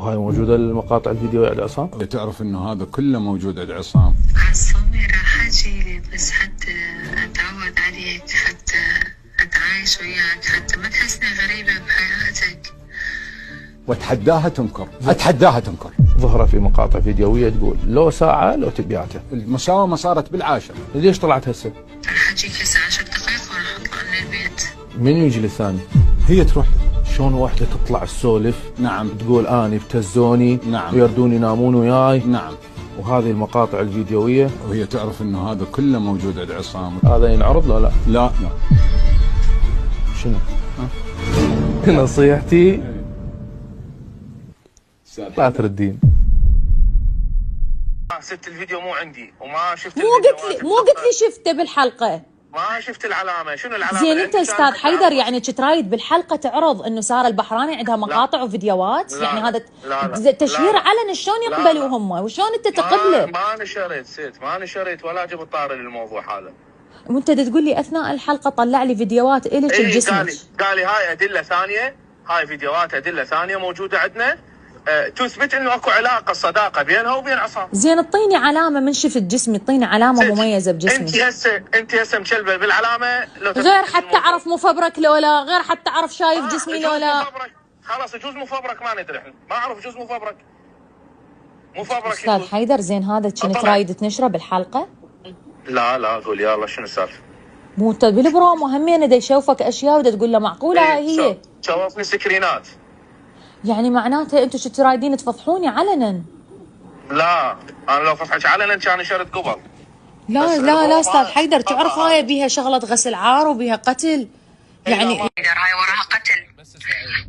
وهاي موجودة المقاطع الفيديو يا عصام؟ تعرف انه هذا كله موجود عند عصام. عصامي راح اجيلي بس حتى اتعود عليك، حتى اتعايش وياك، حتى ما تحسني غريبة بحياتك. واتحداها تنكر، اتحداها تنكر. ظهر في مقاطع فيديوية تقول لو ساعة لو تبيعته. المساومة صارت بالعاشرة. ليش طلعت هسه؟ راح اجيك هسه 10 دقايق وراح اطلع من البيت. من يجي للثاني؟ هي تروح. شلون واحدة تطلع تسولف؟ نعم. تقول اني ابتزوني. نعم. ويردون ينامون وياي. نعم. وهذه المقاطع الفيديوية. وهي تعرف انه هذا كله موجود عند عصام. هذا ينعرض لا لا؟ لا لا. شنو؟ نصيحتي لا تردين. ست الفيديو مو عندي وما شفت مو قلت لي شفته بالحلقه. ما شفت العلامه. شنو العلامه؟ زين انت استاذ حيدر يعني ترايد بالحلقه تعرض انه ساره البحراني عندها مقاطع وفيديوهات؟ لا. يعني هذا لا. تشهير لا. علن. شلون يقبلوا هم وشلون انت تقبله؟ ما نشرت ست، ما نشرت ولا جبت طاري للموضوع هذا. وانت تقول لي اثناء الحلقه طلع لي فيديوهات الك بجسمك. قال لي هاي ادله ثانيه، هاي فيديوهات ادله ثانيه موجوده عندنا تثبت انه اكو علاقه صداقه بينها وبين عصام. زين اعطيني علامه من شفت جسمي، اعطيني علامه مميزه بجسمي. انت هسه مشلبل بالعلامه لو غير حتى اعرف مفبرك لو لا، غير حتى اعرف شايف جسمي لو لا. خلاص يجوز مفبرك، ما ندري احنا، ما اعرف يجوز مفبرك. استاذ حيدر زين هذا كنت رايد تنشره بالحلقه؟ لا قول يلا شنو السالفه؟ مو انت بالبرومو همين دا يشوفك اشياء ودا تقول له معقوله هاي هي؟ شوفني سكرينات. يعني معناته انتم شو رايدين تفضحوني علنا؟ لا انا لو فضحك علنا كان نشرت قبل. لا استاذ حيدر تعرف هاي بيها شغله غسل عار وبيها قتل. يعني هاي وراها قتل،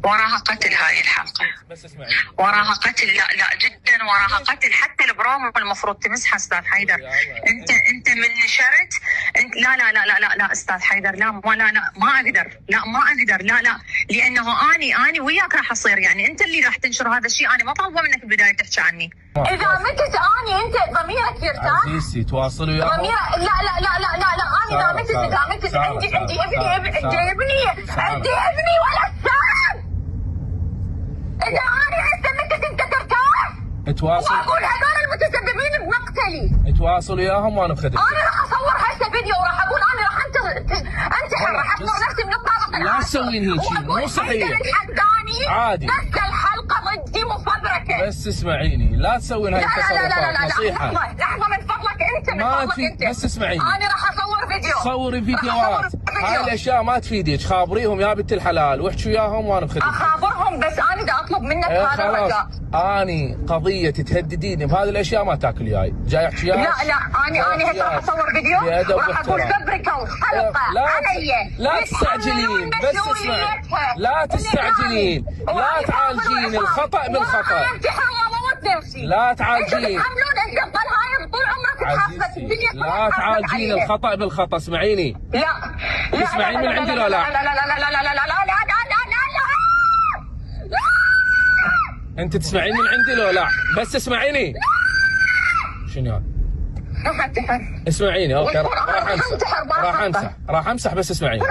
وراها قتل هاي الحلقة، وراها قتل. لا جدا وراها قتل. حتى البرومو المفروض تمسحها استاذ حيدر. انت من نشرت انت. لا استاذ حيدر لا ما اقدر. لا لانه اني وياك راح اصير. يعني انت اللي راح تنشر هذا الشيء، انا ما طالبه منك بالبدايه تحكي عني. اذا متت اني انت ضميرك يرتاح. عزيزتي تواصلوا وياهم. لا انا اذا متت عندي ابني ولا السام. اذا انا هسه متت انت ترتاح؟ تواصل. واقول هذول المتسببين بمقتلي. تواصل وياهم وانا بخدمتك. انا راح اصور هسه فيديو وراح اقول انا راح انتحر، راح احضر نفسي من الطابق لا تسوين هيك شيء مو صحيح. عادي. بس الحلقه ضدي مفبركه. بس اسمعيني لا تسوين هاي التصرفات. نصيحه. لحظه من فضلك انت ما تفيد. بس اسمعيني انا راح اصور فيديو. صوري فيديوهات. هاي الاشياء ما تفيدك. خابريهم يا بنت الحلال واحكي وياهم وانا بخدمتك. اخابرهم بس انا دا اطلب منك هذا الرجاء. اني قضيه تهدديني بهذه الاشياء ما تاكل وياي. جاي احكي وياك؟ لا انا هسه راح اصور فيديو وراح اقول فبركه وحلقه علي. لا تستعجلين. بس اسمعي لا تستعجلين. لا تعالجين الخطا بالخطا. لا تعالجين. عزيزتي لا تعالجين الخطا بالخطا. اسمعيني. لا تسمعين من عندي لا لا؟ انت تسمعين من عندي لو لا؟ بس اسمعيني. شنو هذا؟ اسمعيني اوكي راح امسح بس اسمعيني.